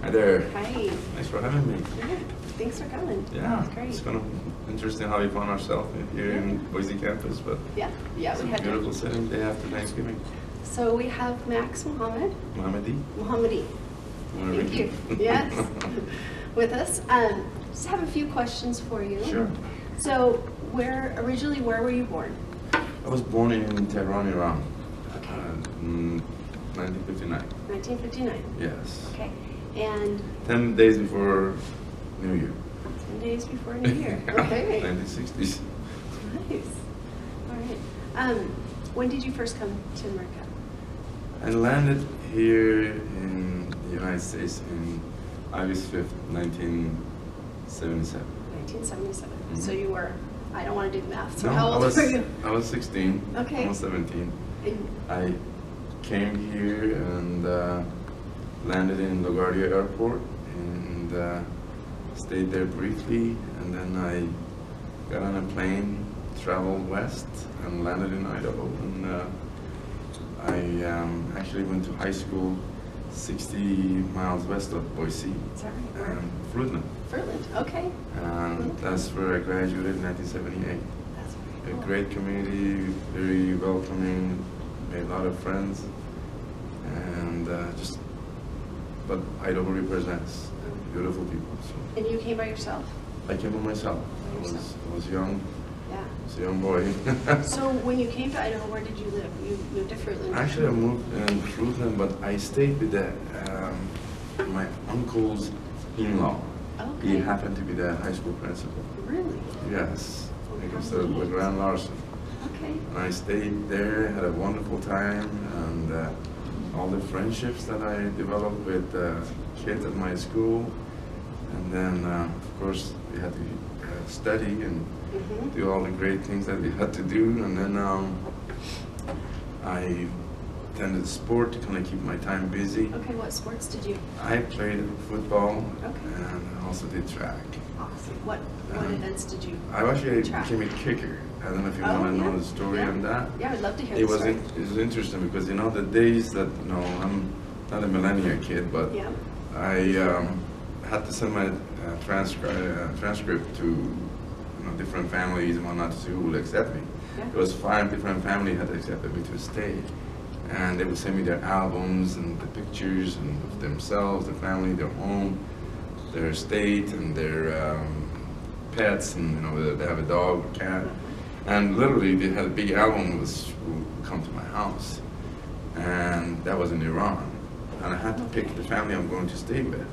Hi there. Hi. Thanks for having me. Yeah, thanks for coming. Yeah, That's great. it's kind of interesting how we found ourselves here in Boise campus, but Yeah, it's a we had beautiful to. setting day after Thanksgiving. So we have Max Mohammed. Mohammadi. Mohammadi. Wanna Thank read? you. Yes. With us. Just have a few questions for you. Sure. So originally where were you born? I was born in Tehran, Iran. Okay. 1959. 1959. Yes. Okay. And 10 days before New Year. 10 days before New Year. Okay. 1960s. Nice. All right. When did you first come to America? I landed here in the United States in August 5th, 1977. 1977. Mhm. So you were, I don't want to do the math, so No, how old were you? I was 16, Okay. almost 17. And- I came here and landed in LaGuardia Airport and stayed there briefly, and then I got on a plane, traveled west, and landed in Idaho. And I actually went to high school 60 miles west of Boise, Sorry, where? Fruitland. Fruitland, okay. And that's where I graduated in 1978. That's A very cool. great community, very welcoming, made a lot of friends, and but Idaho represents beautiful people. So And you came by yourself? I came by myself. By yourself. I was young, Yeah. I was a young boy. So when you came to Idaho, where did you live? You moved to Fruitland? Actually, I moved in Fruitland, but I stayed with my uncle's in-law. Okay. He happened to be the high school principal. Really? Yes, Oh, he how was neat. LeGrand Larson. Okay. And I stayed there, had a wonderful time, and all the friendships that I developed with kids at my school. And then, of course, we had to study and Mm-hmm. do all the great things that we had to do. And then I attended sport to kind of keep my time busy. Okay, what sports did you? I played football Okay. and I also did track. Awesome. What Um, events did you? I actually Track. became a kicker. I don't know if you Oh, want to know yeah. the story Yeah. on that. Yeah, I'd love to hear It the was story. it was interesting because the days that I'm not a millennial kid, but Yeah. I had to send my transcript to different families and whatnot to see who would accept me. Yeah. There was 5 different families had accepted me to stay, and they would send me their albums and the pictures and of themselves, their family, their home, their estate, and their pets, and they have a dog or cat. And literally, they had a big album who would come to my house, and that was in Iran. And I had to pick the family I'm going to stay with.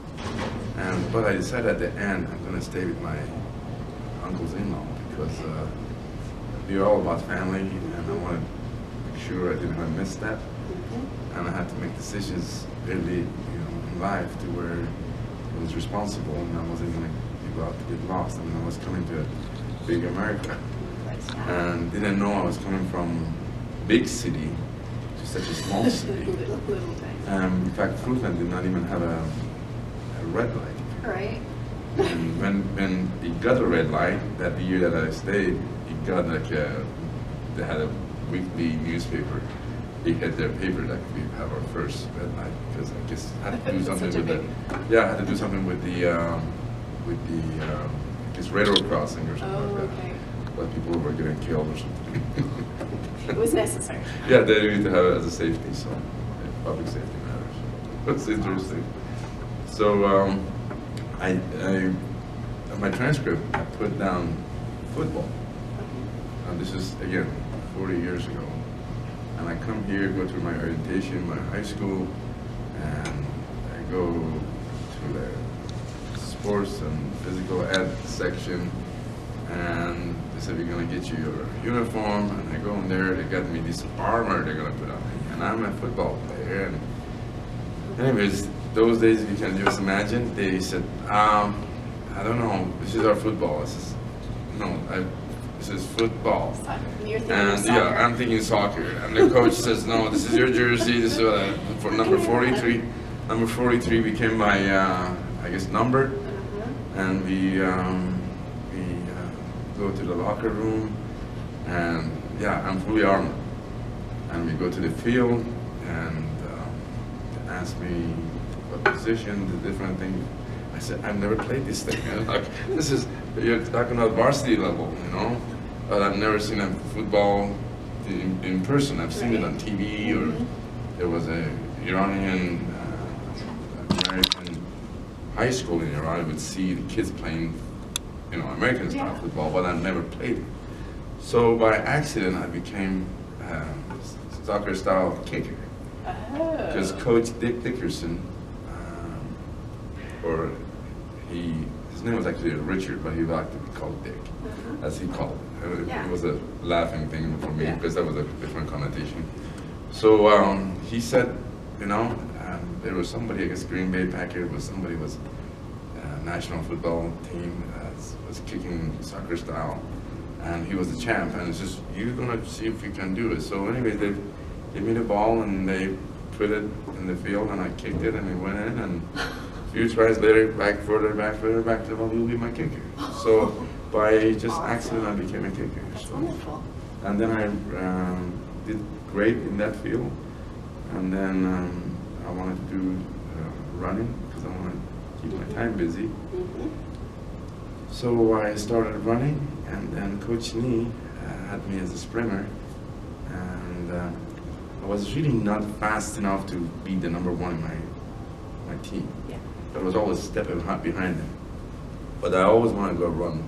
But I decided at the end I'm going to stay with my uncle's in-law because we're all about family, and I wanted to make sure I didn't want to miss that. Mhm. And I had to make decisions early, in life to where I was responsible, and I wasn't going to go out to get lost. I mean, I was coming to big America, and didn't know I was coming from big city to such a small city. Little time. In fact, Fruitland did not even have a red light. Right. And when it got a red light, that year that I stayed, it got they had a weekly newspaper. They had their paper that we have our first red light because I guess I had to do something Such a with big- I had to do something with the I guess railroad crossing or something Oh, like that. okay. But people were getting killed or something. It was necessary. Yeah, they need to have it as a safety, so public safety matters. That's interesting. So I on my transcript I put down football. And this is again 40 years ago. And I come here, go through my orientation, my high school, and I go to the sports and physical ed section, and they said, we're gonna get you your uniform, and I go in there, they got me this armor they're gonna put on me, and I'm a football player. And anyways, those days, if you can just imagine, they said, I don't know, this is our football. I says, no, this is football. Soccer. You're thinking And soccer. yeah, I'm thinking soccer. And the coach says, no, this is your jersey. This is for number 43. Number 43 became my, I guess, number. Uh-huh. And we go to the locker room, and yeah, I'm fully armored. And we go to the field, and they ask me what position, the different things. I said, I've never played this thing. And like, this is, you're talking about varsity level, you know? But I've never seen a football in person. I've seen it on TV, or there was a Iranian American high school in Iran. I would see the kids playing, you know, American style football, but I've never played it. So by accident, I became soccer style kicker. Because Coach Dick Dickerson, his name was actually Richard, but he liked to be called Dick, as he called it. It was a laughing thing for me because that was a different connotation. So he said, you know, there was somebody, I guess Green Bay Packers, somebody was national football team was kicking soccer style, and he was the champ. And it's just, you're gonna see if you can do it. So anyway, they gave me the ball and they put it in the field, and I kicked it, and it went in. And a few tries later, further back to the ball, you'll be my kicker. So by just accident, I became a kicker. That's so wonderful. And then I did great in that field, and then I wanted to do running because I wanted to keep my time busy. So I started running, and then Coach Nee had me as a sprinter, and I was really not fast enough to be the number one in my team. Yeah. I was always stepping behind them. But I always wanted to go run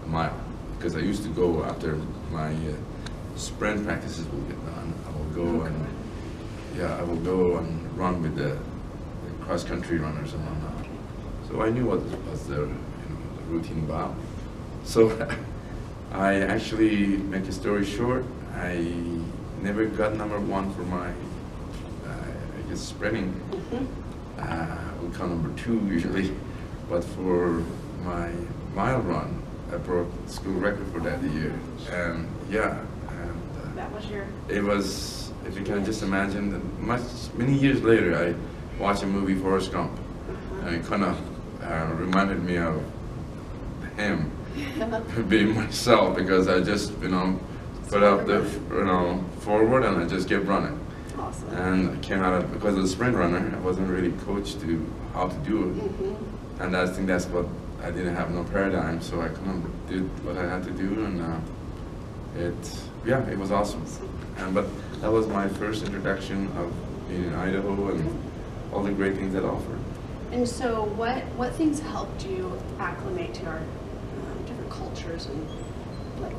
a mile, because I used to go after my sprint practices would get done. I will go I will go and run with the cross-country runners and whatnot. So I knew what was the routine about. So I actually, make a story short, I never got number one for my, I guess, sprinting. We come number two usually, but for my mile run, I broke the school record for that year. And that was your... It was, if you can just imagine, many years later, I watched a movie, Forrest Gump, and it kind of reminded me of him being myself, because I just, put out the, forward, and I just kept running. Awesome. And I came out of, because of the sprint runner, I wasn't really coached to how to do it. And I think that's what, I didn't have no paradigm, so I kind of did what I had to do, and it was awesome. But that was my first introduction of being in Idaho and all the great things it offered. And so what things helped you acclimate to our different cultures, and like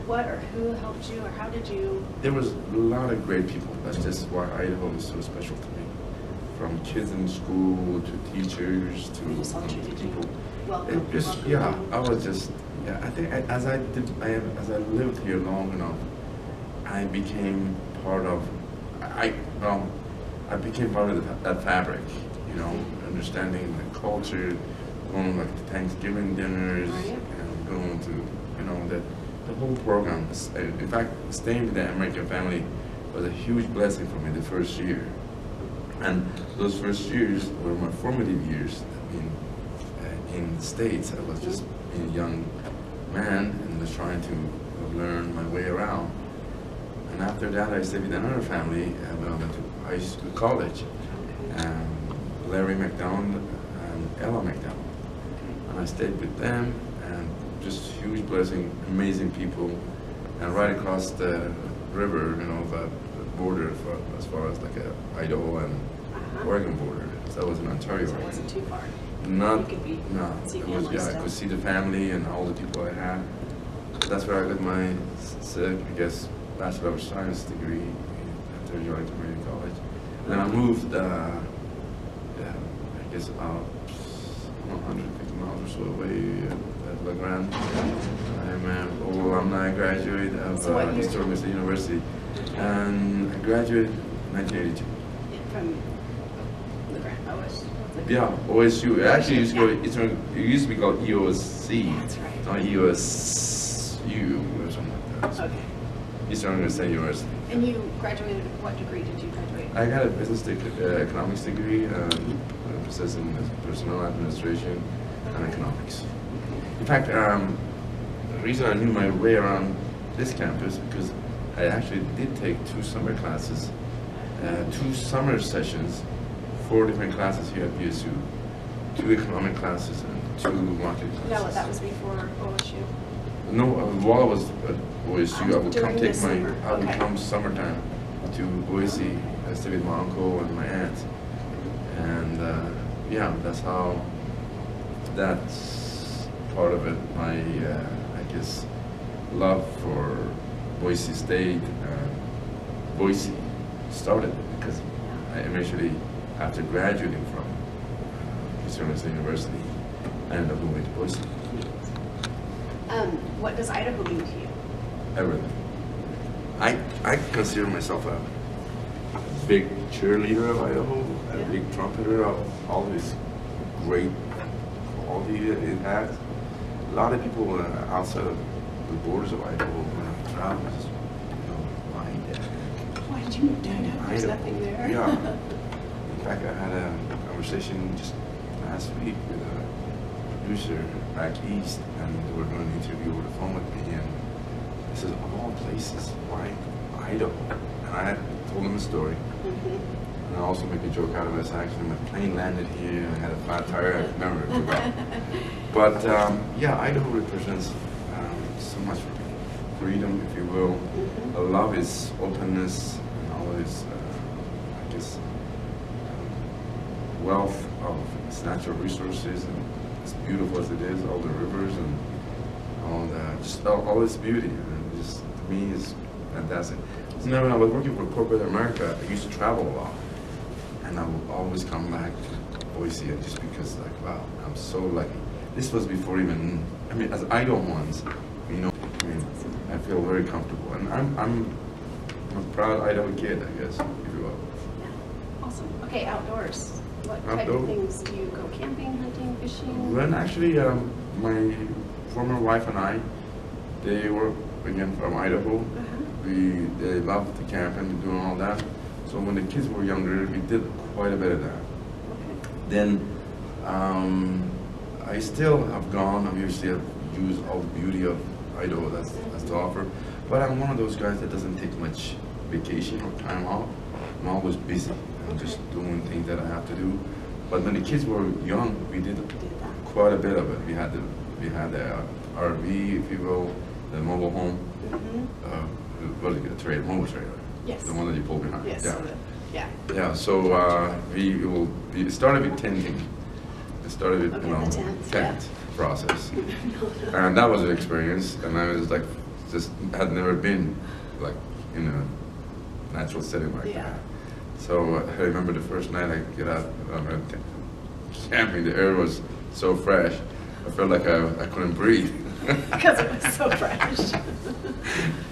what or who helped you, or how did you? There was a lot of great people. That's just why Idaho is so special to me. From kids in school to teachers to people. Welcome. I was just, I think as I lived here long enough, I became part of, I became part of that fabric, understanding the culture, going like to Thanksgiving dinners, and going to, the whole program. In fact, staying with the American family was a huge blessing for me the first year. And those first years were my formative years. In the States, I was just a young man and was trying to learn my way around. And after that, I stayed with another family when I went to college. Larry McDonald and Ella McDonald. And I stayed with them, and just huge blessing, amazing people. And right across the river, the border as far as like Idaho and Oregon border. So that was in Ontario. So it wasn't too far. No. It was, I could see the family and all the people I had. That's where I got my, I guess, Bachelor of Science degree after joining community college. And then I moved, I guess about 150 miles or so away at La Grande. I'm an old alumni graduate of Historic Mesa University. And I graduated in 1982. From La Grande, OSU. Yeah, OSU. It actually used to be called EOSC. That's right. Not EOSU or something like that. Okay. Eastern State University. And you graduated, what degree did you graduate? I got a business economics degree, emphasis in personnel administration and economics. In fact, the reason I knew my way around this campus because I actually did take 2 summer classes, 2 summer sessions 4 different classes here at BSU, 2 economic classes and 2 marketing classes. That was before OSU. No, while I was at OSU, I would come During the take my, summer, I would okay. come summertime to Boise, stay with my uncle and my aunt. And yeah, that's part of it. My, I guess, love for Boise State, Boise started because I eventually, after graduating from Eastern State University, I ended up moving to Boise. What does Idaho mean to you? Everything. I consider myself a big cheerleader of Idaho, a Yeah. big trumpeter of all this great quality that it has. A lot of people outside of the borders of Idaho when I travel, just, why Idaho? Why did you move to Idaho? There's Idaho. nothing there. Yeah. In fact, I had a conversation just last week with a producer back east, and they were doing an interview over the phone with me, and I said, of all places, why Idaho? And I had told them a story, and I also make a joke out of it. Actually, my plane landed here, and I had a flat tire, I never forgot. But yeah, Idaho represents so much for me. Freedom, if you will. I love its openness and all its, I guess, wealth of its natural resources, and as beautiful as it is, all the rivers and all that, just all its beauty, and just to me is fantastic. So now when I was working for corporate America, I used to travel a lot, and I would always come back to Boise just because, like, wow, I'm so lucky. This was before even, I mean, as Idahoans, I mean, I feel very comfortable, and I'm a proud Idaho kid, I guess, if you will. Yeah. Awesome. Okay, outdoors. What type Outdoor? of things do you go? Camping, hunting, fishing? Well, actually, my former wife and I, they were again from Idaho. They loved to camp and doing all that. So when the kids were younger, we did quite a bit of that. Okay. Then I still have gone. Obviously, I've used all the beauty of Idaho that's to offer. But I'm one of those guys that doesn't take much vacation or time off. I'm always busy. I'm just doing things that I have to do. But when the kids were young, we did quite a bit of it. We had the RV, if you will, the mobile home. What is it? A trailer, mobile trailer. Yes. The one that you pull behind. Yes. Yeah. Yeah. Yeah. So we started with tenting. It started with Okay, the tent, process, and that was an experience. And I was like, just had never been like in a natural setting like that. So I remember the first night I get out camping, the air was so fresh, I felt like I couldn't breathe. Because it was so fresh.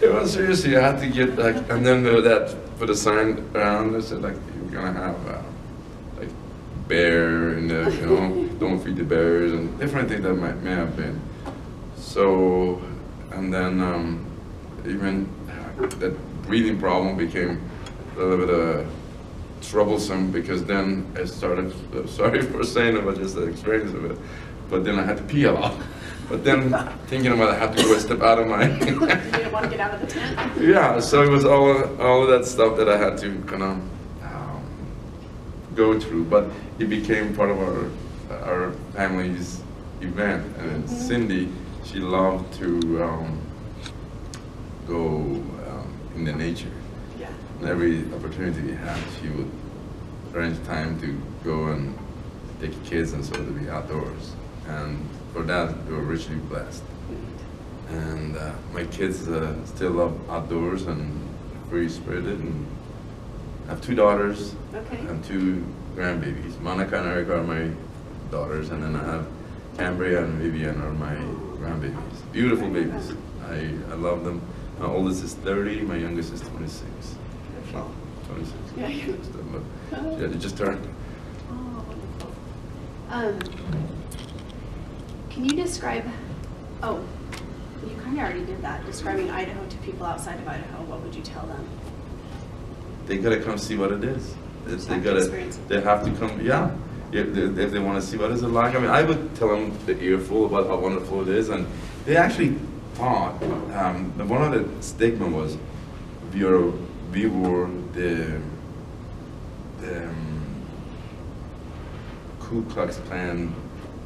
It was seriously, I had to get like, and then put a sign around that said like, you're gonna have like bear and don't feed the bears and different things that may have been. So, and then even that breathing problem became a little bit troublesome, because then I started, sorry for saying it, but just the experience of it, but then I had to pee a lot. But then thinking about it, I had to go a step out of my... You didn't want to get out of the tent? Yeah, so it was all of that stuff that I had to kind of go through, but it became part of our family's event. And Cindy, she loved to go in the nature. Yeah. And every opportunity we had, she would arrange time to go and take kids and so to be outdoors. And for that, we were richly blessed. And my kids still love outdoors and free-spirited, and I have 2 daughters and 2 grandbabies. Monica and Erica are my daughters, and then I have Cambria and Vivian are my grandbabies. Beautiful babies. I love them. My oldest is 30, my youngest is 26. Beautiful. 26. Yeah, you- Yeah, they just turned. Oh, wonderful. Can you describe, you kind of already did that, describing Idaho to people outside of Idaho, what would you tell them? They gotta come see what it is. Just They have to gotta, experience it. they have to come, yeah. If they wanna see what is it like. I mean, I would tell them the earful about how wonderful it is, and they actually thought, one of the stigma was, we were the Ku Klux Klan.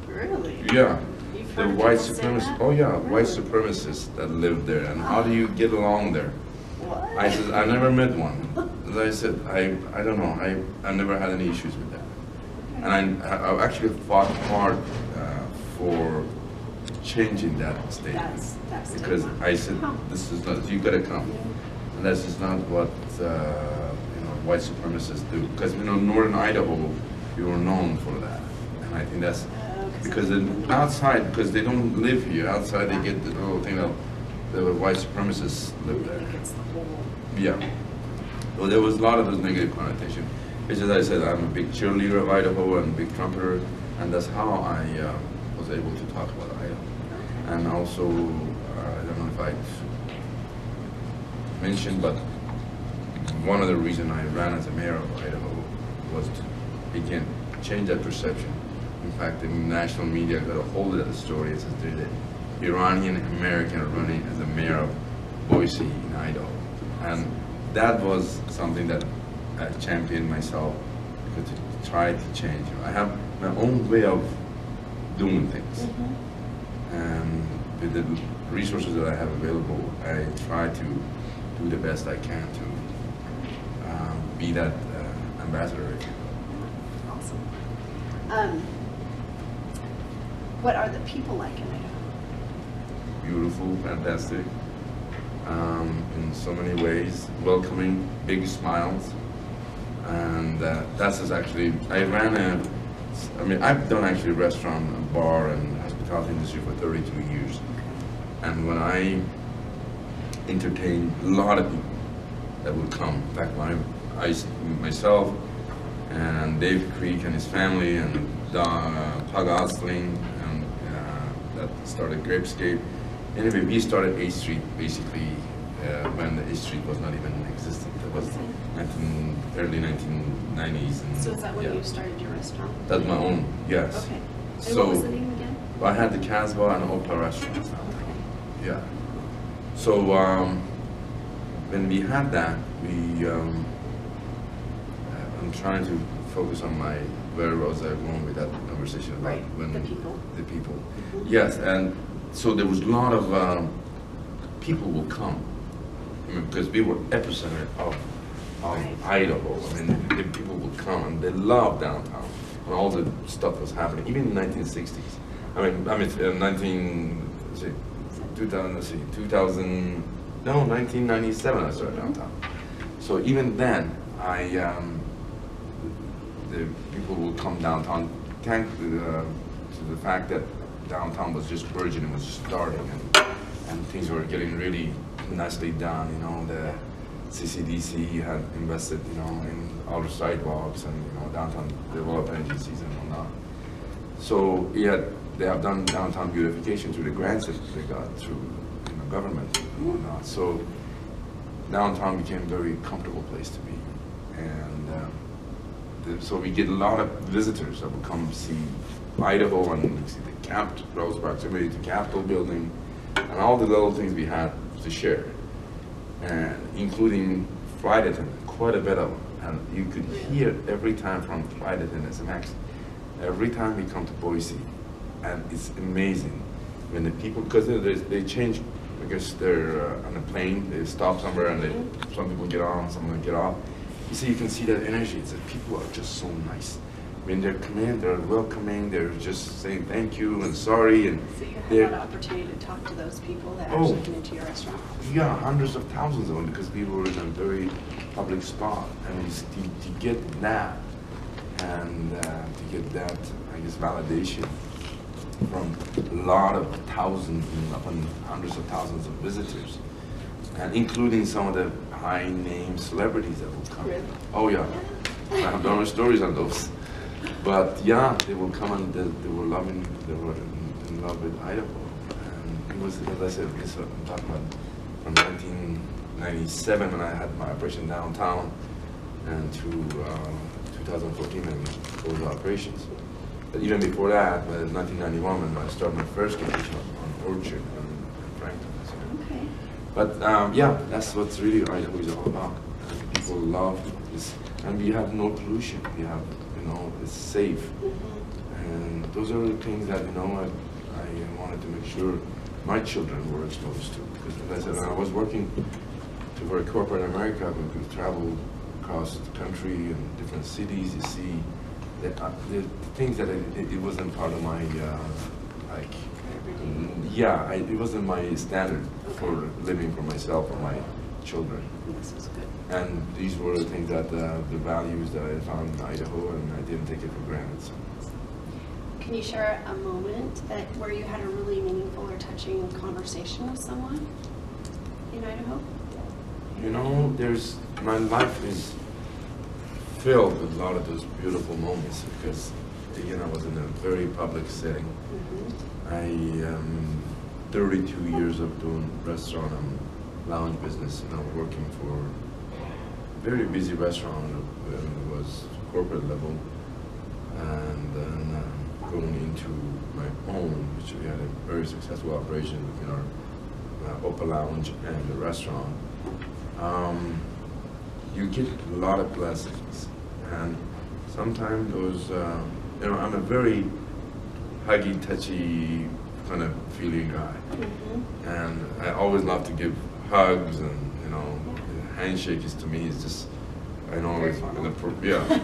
Really? Yeah, You've the heard of white people say supremacists. that? Oh yeah, white Really? supremacists that live there. And how do you get along there? What? I said, I never met one. As I said, I don't know. I never had any issues with that. And I actually fought hard for changing that statement. That's Because I said, this is not, you gotta come. And this is not what, white supremacists do. Because, northern Idaho, you were known for that. And I think that's, because outside, because they don't live here, outside they get the little thing of the white supremacists live there. It's the whole. Yeah. Well, there was a lot of those negative connotation. It's just I said, I'm a big cheerleader of Idaho and a big trumpeter, and that's how I was able to talk about Idaho. And also, I don't know if I mentioned, but one of the reasons I ran as a mayor of Idaho was to, again, change that perception. In fact, the national media got a hold of that story. It says the Iranian American running as a mayor of Boise in Idaho. And that was something that I championed myself because to try to change. I have my own way of doing things. And with the resources that I have available, I try to do the best I can to be that ambassador. Awesome. What are the people like in Idaho? Beautiful, fantastic, in so many ways, welcoming, big smiles, and that's just actually, I've done actually restaurant, bar, and hospitality industry for 32 years, and when I entertain a lot of people that would come, in fact, myself and Dave Creek and his family and Pug Osling and that started Grapescape. Anyway, we started 8th Street basically when the 8th Street was not even existent. It was early 1990s. And, So is that when you started your restaurant? That's my own, yes. Okay. And So what was the name again? I had the Casbah and Opa restaurants. Okay. Yeah. So when we had that, I'm trying to focus on where was I going with that conversation about Right, when the people. The people. Yes, and so there was a lot of people will come. Because we were epicenter of Right. Idaho. The people would come and they loved downtown and all the stuff was happening, even in the 1960s. 1997 I started downtown. So even then, the people would come downtown, thanks to the fact that downtown was just burgeoning, was just starting, and things were getting really nicely done. The CCDC had invested, in all the sidewalks and downtown development agencies and whatnot. So they have done downtown beautification through the grants that they got through government and whatnot. So downtown became a very comfortable place to be, and so we get a lot of visitors that will come see Idaho and see the close proximity to Capitol building and all the little things we had to share, and including flight attendants, quite a bit of them. And you could hear every time from flight attendants, and actually every time we come to Boise, and it's amazing when the people, because they change, because they're on a plane, they stop somewhere and some people get on, some people get off. You can see that energy. It's that people are just so nice. When they're coming, they're welcoming, they're just saying thank you and sorry. And So you had an opportunity to talk to those people that actually come into your restaurant? Yeah, hundreds of thousands of them, because we were in a very public spot. And to get that, and to get that, I guess, validation from a lot of thousands and up and hundreds of thousands of visitors, and including some of the high-name celebrities that will come. Really? Oh yeah, I have done stories on those. But yeah, they will come and they were in love with Idaho. And it was, as I said, I'm talking about from 1997 when I had my operation downtown, and to 2014 when we closed operations. But even before that, 1991 when I started my first location on Orchard and Franklin. Okay. But yeah, that's what's really Idaho is all about. People love this, and we have no pollution. We have it's safe. Mm-hmm. And those are the things that, I wanted to make sure my children were exposed to. Because as I said, when I was working for corporate America, we could travel across the country and different cities. You see the things that it wasn't part of my, it wasn't my standard for living for myself or my children. This is good. And these were the things that, the values that I found in Idaho, and I didn't take it for granted. So. Can you share a moment where you had a really meaningful or touching conversation with someone in Idaho? My life is filled with a lot of those beautiful moments because, again, I was in a very public setting. Mm-hmm. I 32 years of doing restaurant and lounge business, working for a very busy restaurant. It was corporate level, and then going into my own, which we had a very successful operation in our Opera Lounge and the restaurant. You get a lot of blessings, and sometimes those, I'm a very huggy, touchy kind of feeling guy, Mm-hmm. and I always love to give hugs, and handshake is to me is just, I know it's inappropriate.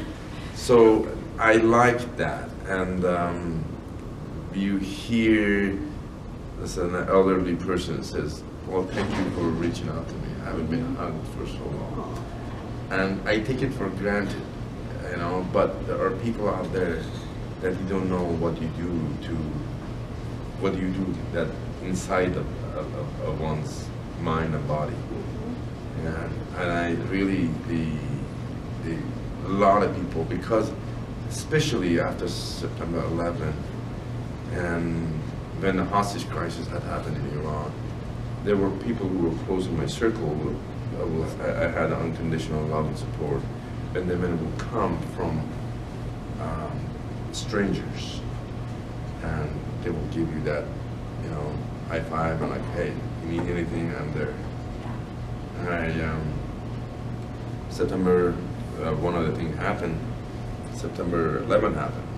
So I like that, and you hear an elderly person says, "Well, thank you for reaching out to me. I haven't been hugged for so long," and I take it for granted, But there are people out there that you don't know what you do that inside of one's mind and body. And I really, a lot of people, because especially after September 11, and when the hostage crisis had happened in Iran, there were people who were close in my circle. I had unconditional love and support, and then it would come from strangers, and they will give you that, high five, and like, hey, you need anything, I'm there. And September, one other thing happened. September 11 happened,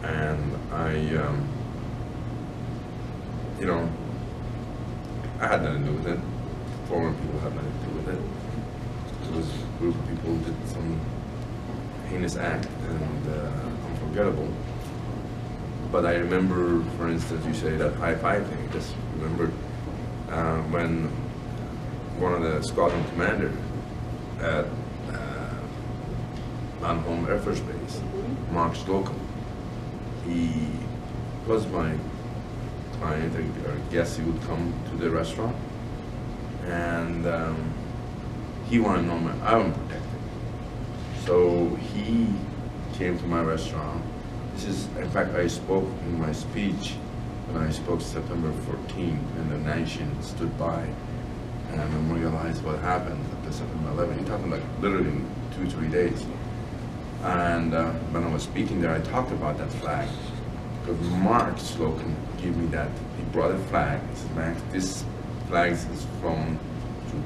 and I had nothing to do with it. Foreign people had nothing to do with it. It was a group of people who did some heinous act and unforgettable. But I remember, for instance, you say that high five thing. Just remember when one of the squadron commander at Lanholm Air Force Base, Mark Slocum, he was my client or guest. He would come to the restaurant, and he wanted to know I wasn't protected. So he came to my restaurant. This is, in fact, I spoke in my speech when I spoke September 14, and the nation stood by and I memorialized what happened after September 11. You're talking like literally 2-3 days. And when I was speaking there, I talked about that flag. Because Mark Slocum gave me that. He brought a flag. He said, "Max, this flag is from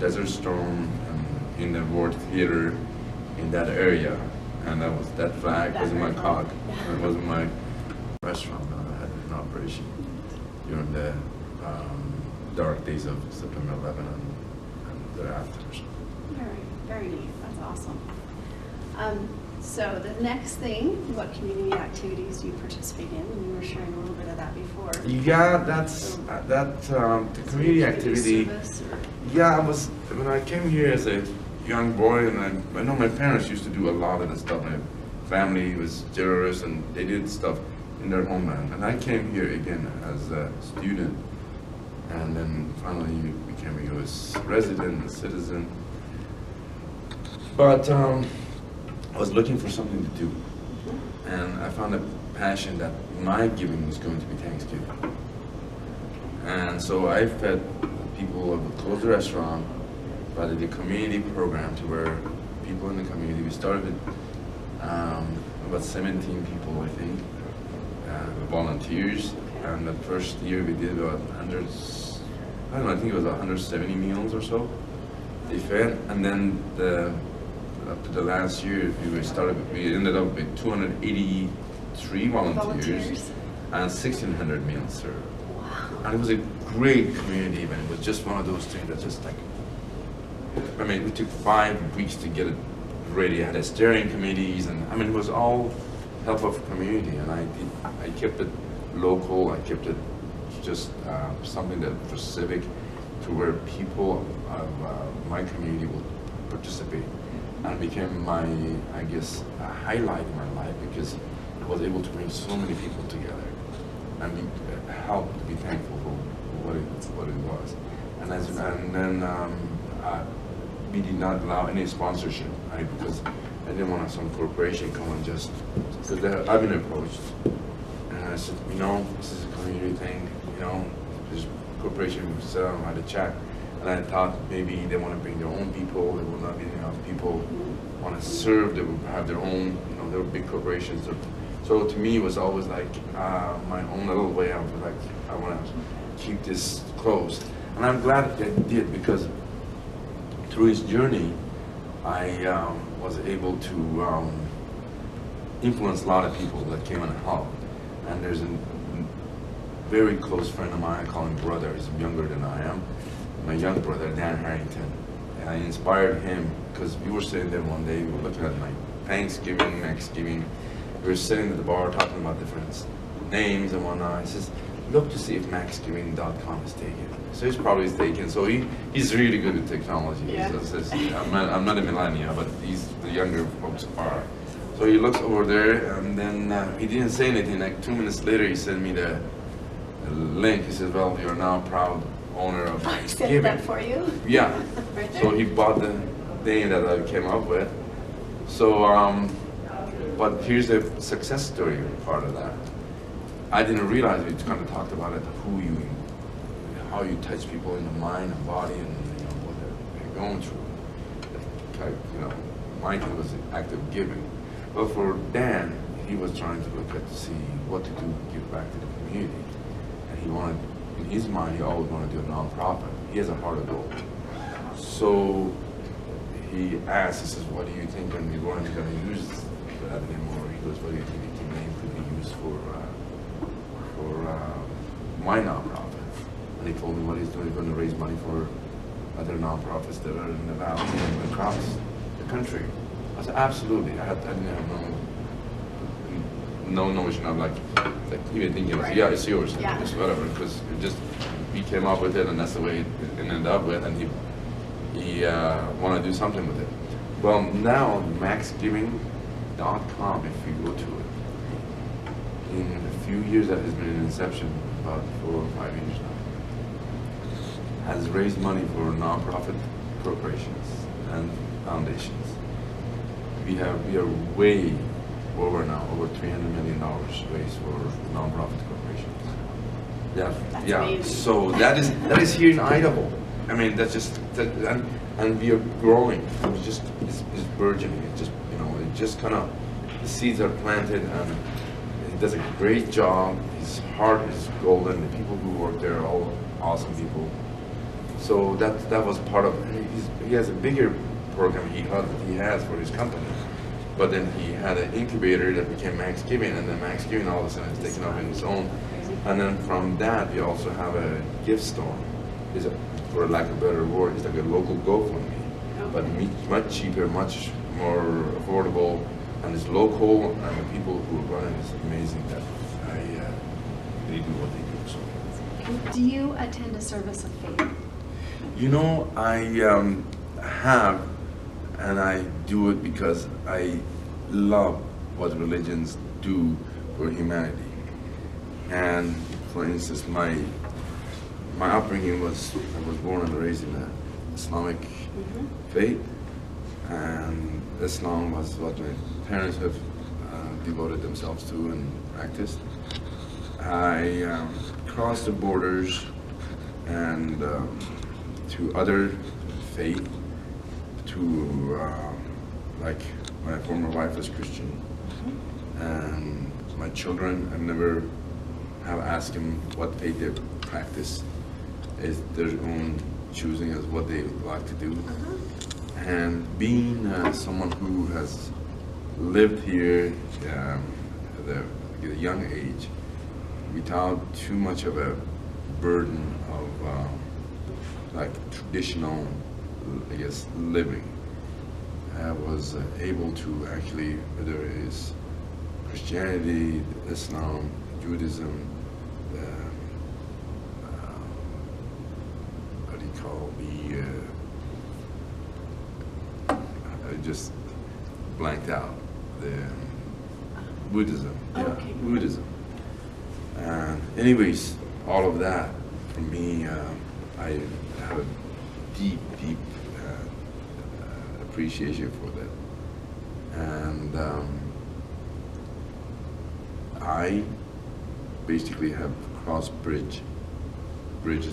Desert Storm in the World Theater in that area." And that flag was in my cog. It was in my restaurant that I had in operation during the dark days of September 11 and thereafter. Very, very neat. That's awesome. So the next thing, what community activities do you participate in? And you were sharing a little bit of that before. Yeah, that's the community activity. Yeah, when I came here as a young boy, and I know my parents used to do a lot of this stuff. My family was Jewish, and they did stuff in their homeland. And I came here again as a student, and then finally became a U.S. resident, a citizen. But I was looking for something to do, and I found a passion that my giving was going to be Thanksgiving. And so I fed people who closed the restaurant, but the community program to where people in the community, we started with about 17 people, I think, volunteers. And the first year we did about I think it was 170 meals or so they fed. And then the up to the last year, we ended up with 283 volunteers and 1,600 meals served. Wow. And it was a great community event. It was just one of those things that just like, I mean, we took 5 weeks to get it ready. I had a steering committees, and I mean, it was all help of community. And I kept it local. I kept it just something that was civic, to where people of my community will participate. And it became my, I guess, a highlight in my life, because I was able to bring so many people together and help to be thankful for what it was. And then we did not allow any sponsorship, right? Because I didn't want some corporation come and just, because I've been approached, and I said, you know, this is a community thing, you know, this corporation would sit down and had a chat, and I thought maybe they want to bring their own people, there will not be enough people want to serve, they will have their own, you know, they're big corporations. So to me, it was always like my own little way of like, I want to keep this closed. And I'm glad that they did, because through his journey, I was able to influence a lot of people that came and helped. And there's a very close friend of mine, I call him brother, he's younger than I am, my young brother, Dan Harrington. And I inspired him, because we were sitting there one day, we were looking at my Thanksgiving. We were sitting at the bar talking about different names and whatnot. He says, look to see if maxgiving.com is taken. So he's probably taken. So he's really good with technology. Yeah. I'm not a millennial, but the younger folks are. So he looks over there, and then he didn't say anything. Like 2 minutes later, he sent me the link. He says, well, you're now proud owner of I said Maxgiving. that for you? Yeah. Right there. So he bought the name that I came up with. So, but here's the success story part of that. I didn't realize, we kind of talked about it, how you touch people in the mind and body, and you know what they're going through. You know, my thing was active giving. But for Dan, he was trying to look at to see what to do to give back to the community, and he wanted, in his mind, he always wanted to do a nonprofit. He has a heart of gold. So he asked, he says, what do you think, and we weren't going to use that anymore. He goes, what do you think the name could be used for my nonprofit? And he told me what he's doing, he's going to raise money for other nonprofits that are in the valley and across the country. I said, absolutely. I didn't have no notion of like even thinking, Right. yeah, it's yours, Yeah. it's whatever, because we came up with it, and that's the way it ended up with, and he wanted to do something with it. Well, now maxgiving.com, if you go to it, in a few years that has been in inception, about 4 or 5 years now, has raised money for nonprofit corporations and foundations. We are way over now, over $300 million raised for nonprofit corporations. Yeah, That's yeah. amazing. So that is here in Idaho. I mean, that's just and we are growing. It's burgeoning. It just, you know, it just kind of, the seeds are planted, and he does a great job. His heart is golden. The people who work there are all awesome people. So that was part of. He has a bigger program he has for his company, but then he had an incubator that became Maxgiving, and then Maxgiving all of a sudden is taken up in its own. And then from that, we also have a gift store. For lack of a better word, it's like a local GoFundMe, but much cheaper, much more affordable, and it's local, and the people who run it is amazing that they do what they do. So. Do you attend a service of faith? You know, I have, and I do it because I love what religions do for humanity. And for instance, my upbringing was, I was born and raised in the Islamic faith, and Islam was what my parents have devoted themselves to and practiced. I crossed the borders and to other faith, to like my former wife was Christian, and my children, I've never have asked them what faith they practice. Is their own choosing as what they like to do. And being someone who has lived here at a young age, without too much of a burden of like traditional, I guess, living, I was able to actually, whether it is Christianity, Islam, Judaism, what do you call I just blanked out, the Buddhism, yeah, Okay. Buddhism. And anyways, all of that, for me, I have a deep appreciation for that. And I basically have crossed bridges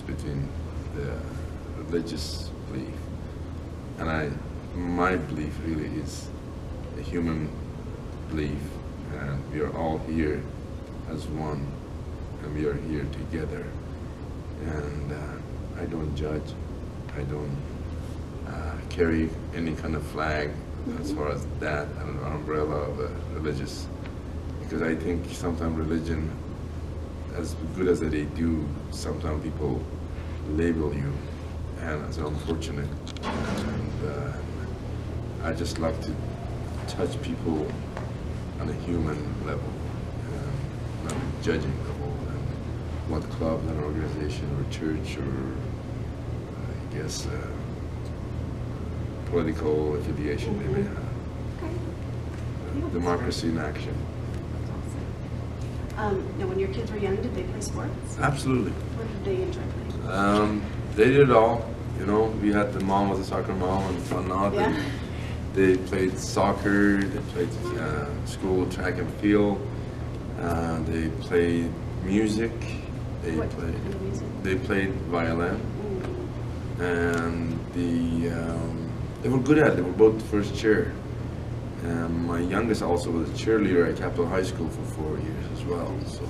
between the religious belief and my belief really is a human belief, and we are all here as one, and we are here together. And I don't judge. I don't carry any kind of flag as far as that, an umbrella of a religious, because I think sometimes religion, as good as they do, sometimes people label you, and it's unfortunate. And I just love to touch people on a human level, not a judging level, and what club, an organization, or church, or I guess political affiliation they may have. Okay. Democracy in action. Now, when your kids were young, did they play sports? Absolutely. What did they enjoy playing? They did it all. You know, we had the mom was a soccer mom and whatnot. Yeah. They played soccer. They played school track and field. They played music. They What played. kind of music? They played violin, and they were good at it. They were both first chair. And my youngest also was a cheerleader at Capitol High School for 4 years as well. So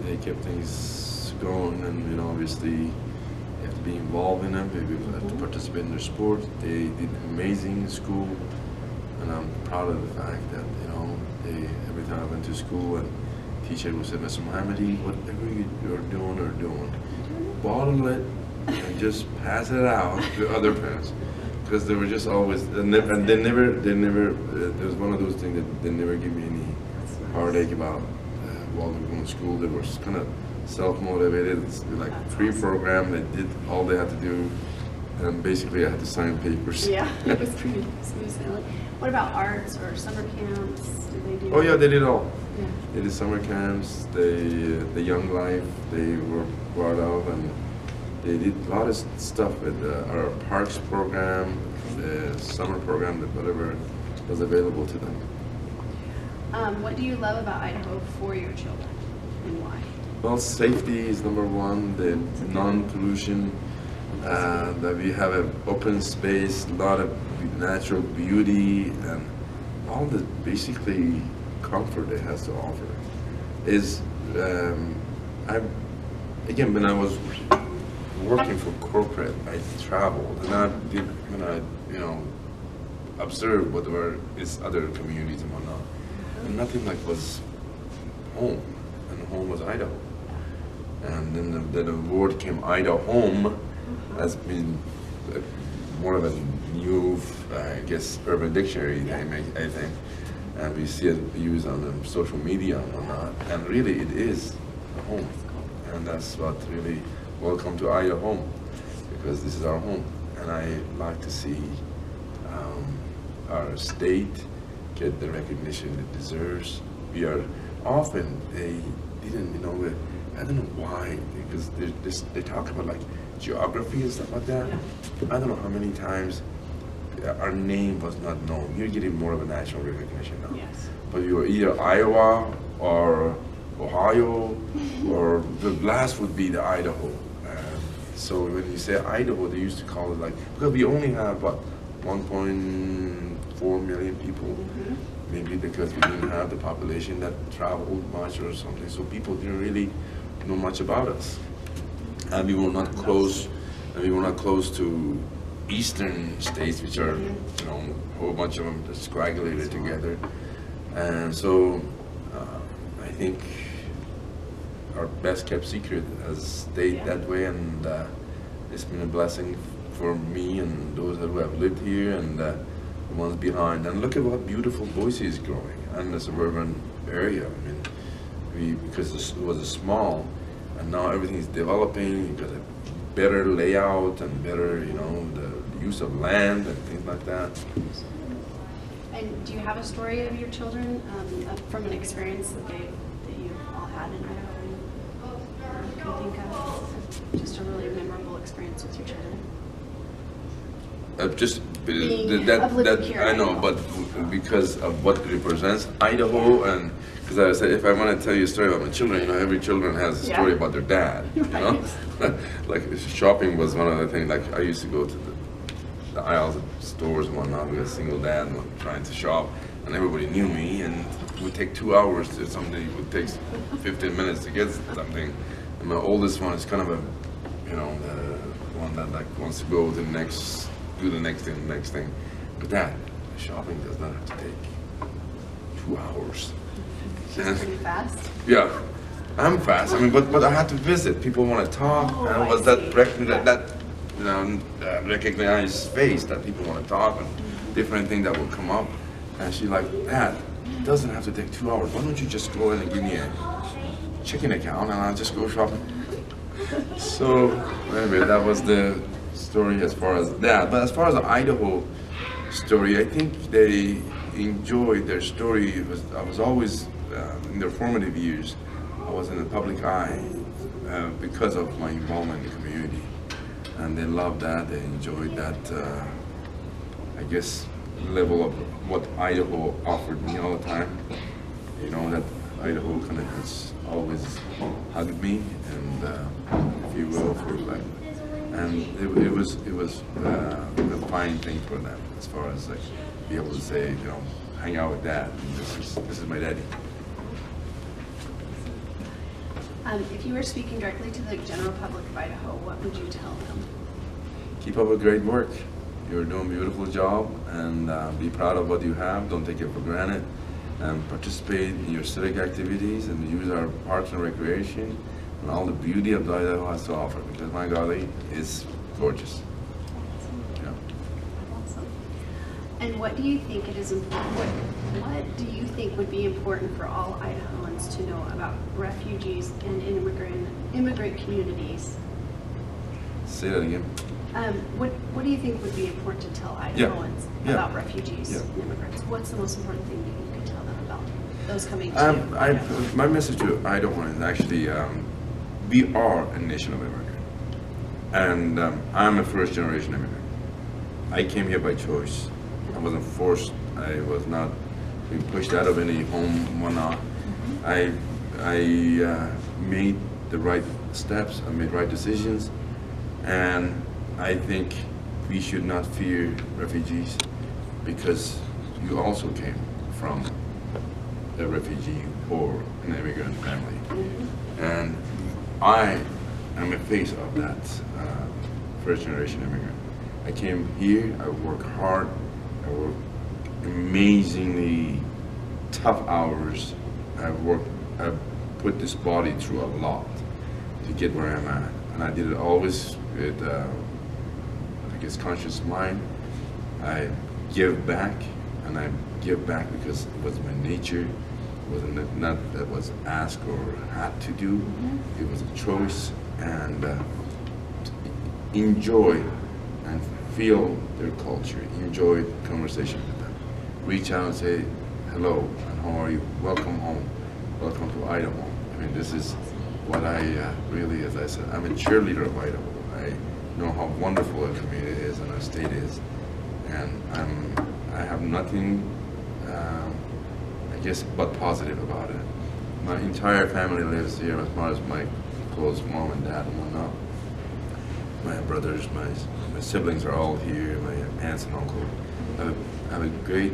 they kept things going, and you know, obviously you have to be involved in them. People have to participate in their sport. They did amazing in school, and I'm proud of the fact that every time I went to school and teacher would say, "Mr. Mohammadi, whatever you're doing, bottle it and just pass it out to other parents." Because they were just always, and they never, there was one of those things that they never give me any heartache about while they were going to school. They were kind of self-motivated. It's like pre-programmed. They did all they had to do, and basically I had to sign papers. Yeah, it was pretty smooth sailing. What about arts or summer camps? Did they do? Oh yeah, they did all. Yeah. They did summer camps. The Young Life. They were brought up, and they did a lot of stuff with our parks program, the summer program, whatever was available to them. What do you love about Idaho for your children, and why? Well, safety is number one, the non-pollution, that we have an open space, a lot of natural beauty, and all the basically comfort it has to offer. Is when I was working for corporate, I traveled and I did, observed what were its other communities and whatnot, and nothing like was home, and home was Idaho. And then the word came Idaho Home has been more of a new, I guess, urban dictionary name, I think, and we see it used on the social media and whatnot, and really it is a home, and that's what really, welcome to Idaho Home, because this is our home, and I like to see our state get the recognition it deserves. We are often, they didn't, I don't know why, because they talk about like geography and stuff like that. I don't know how many times our name was not known. You're getting more of a national recognition now. Yes. But you were either Iowa or Ohio, or the last would be the Idaho. So when you say Idaho, they used to call it like, because we only have what, 1.4 million people. Maybe because we didn't have the population that traveled much or something, so people didn't really know much about us, and we were not close. And we were not close to eastern states, which are, you know, a whole bunch of them just coagulated together. And so I think our best kept secret has stayed that way, and it's been a blessing for me and those who have lived here and the ones behind. And look at what beautiful Boise is growing, and the suburban area. I mean, because it was a small, and now everything is developing. You've got a better layout and better, you know, the use of land and things like that. And do you have a story of your children from an experience that you've all had in Idaho? You can think of just a really memorable experience with your children. Just Uplifted here I in know, Idaho. but because of what it represents, Idaho, and because I said if I want to tell you a story about my children, you know, every children has a story about their dad. You know, like shopping was one of the things. Like I used to go to the aisles of stores and whatnot with a single dad and trying to shop, and everybody knew me, and it would take 2 hours to something. It would take 15 minutes to get something. And my oldest one is kind of a, you know, the one that like wants to go to the next. Do the next thing. But that shopping does not have to take 2 hours. She's pretty fast. Yeah, I'm fast. I mean, but I had to visit. People want to talk, Oh, and it I was see. that you know, recognized face that people want to talk and different things that will come up. And she's like, Dad, it doesn't have to take 2 hours. Why don't you just go in and give me a checking account and I'll just go shopping? So anyway, that was the story as far as that. But as far as the Idaho story, I think they enjoyed their story. I was always in their formative years, I was in the public eye because of my involvement in the community, and they loved that. They enjoyed that. I guess level of what Idaho offered me all the time. You know, that Idaho kind of has always hugged me, and if you will, for like. And it was a fine thing for them as far as like be able to say, you know, hang out with Dad. This is my daddy. If you were speaking directly to the general public of Idaho, what would you tell them? Keep up with great work. You're doing a beautiful job, and be proud of what you have. Don't take it for granted, and participate in your civic activities and use our parks and recreation and all the beauty of Idaho has to offer, because my golly, it's gorgeous. Yeah. Awesome. And what do you think it is important? What do you think would be important for all Idahoans to know about refugees and immigrant communities? Say that again. What do you think would be important to tell Idahoans about refugees and immigrants? What's the most important thing that you could tell them about those coming to Idaho? My message to Idahoans is actually, we are a nation of immigrants, and I'm a first-generation immigrant. I came here by choice. I wasn't forced. I was not being pushed out of any home, whatnot. I made the right steps. I made right decisions, and I think we should not fear refugees, because you also came from a refugee or an immigrant family. And I am a face of that first generation immigrant. I came here, I work hard, I work amazingly tough hours. I've put this body through a lot to get where I'm at. And I did it always with, I guess, conscious mind. I give back, and I give back because it was my nature. It wasn't not that was asked or had to do. It was a choice, and enjoy and feel their culture. Enjoy the conversation with them. Reach out and say, hello, and how are you? Welcome home. Welcome to Idaho. I mean, this is what I really, as I said, I'm a cheerleader of Idaho. I know how wonderful our community is and our state is, and I have nothing, I guess, but positive about it. My entire family lives here, as far as my close mom and dad and whatnot. My brothers, my siblings are all here, my aunts and uncle. I have a great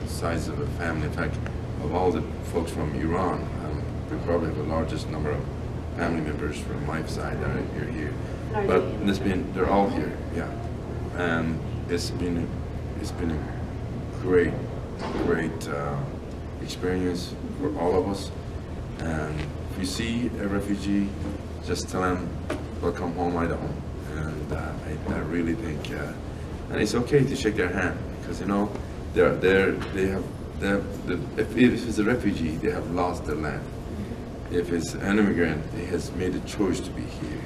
size of a family. In fact, of all the folks from Iran, we probably have the largest number of family members from my side that are here. But they're all here, yeah. and it's been a great experience for all of us. And if you see a refugee, just tell them, welcome home, Idaho. And I really think, and it's okay to shake their hand, because you know, if it's a refugee, they have lost their land. If it's an immigrant, he has made a choice to be here.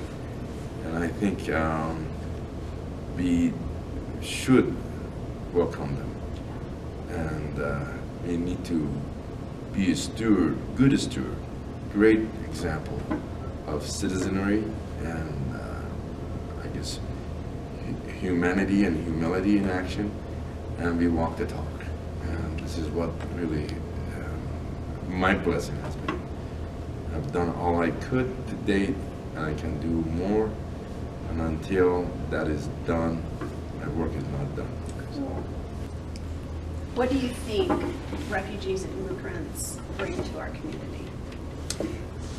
And I think we should welcome them. And we need to be a steward, good steward, great example of citizenry and I guess humanity and humility in action. And we walk the talk. And this is what really my blessing has been. I've done all I could to date, and I can do more. And until that is done, my work is not done. What do you think refugees and immigrants bring to our community?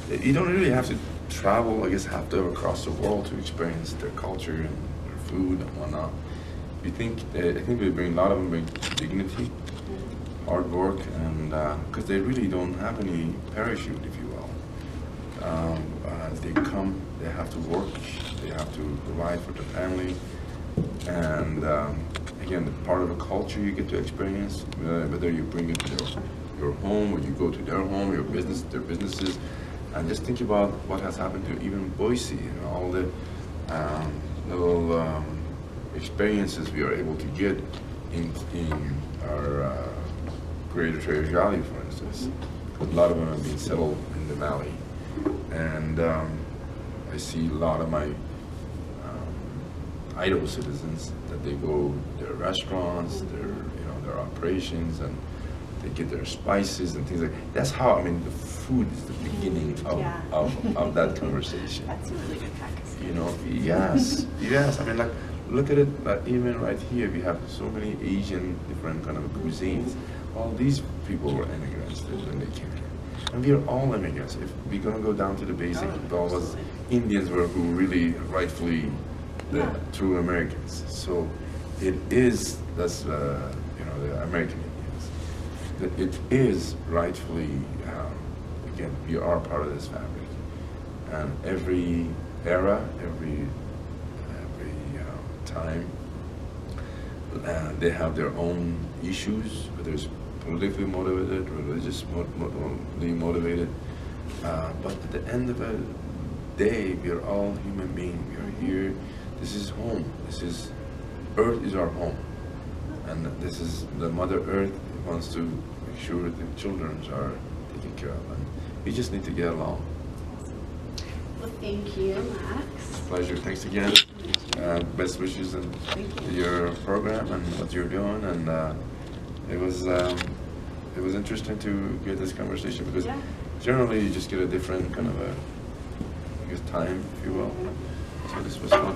You don't really have to travel, I guess, have to across the world to experience their culture and their food and whatnot. I think we bring, a lot of them bring dignity, hard work, and because they really don't have any parachute, if you will. They come, they have to work, they have to provide for the family, and again, part of the culture you get to experience, whether you bring it to your home or you go to their home, their businesses, and just think about what has happened to even Boise and all the little experiences we are able to get in our Greater Treasure Valley, for instance. A lot of them have been settled in the valley, and I see a lot of my Idaho citizens that they go to their restaurants, their operations, and they get their spices and things like that. That's how, I mean, the food is the beginning of that conversation. That's a really good practice. You know, yes, yes. I mean, like, look at it, even right here, we have so many Asian different kind of cuisines. All these people were immigrants when they came here. And we are all immigrants. If we're going to go down to the basic, all of us Indians were who really rightfully the true Americans. So it is, that's, the American Indians. It is rightfully, again, we are part of this fabric. And every era, every time, they have their own issues, whether it's politically motivated, religiously motivated. But at the end of the day, we are all human beings. We are here. This is home. Earth is our home. And this is the Mother Earth wants to make sure that the children are taken care of. And we just need to get along. Well, thank you, Max. It's a pleasure. Thanks again. Best wishes in your program and what you're doing. And it was interesting to get this conversation, because generally you just get a different kind of time, if you will. So this was fun.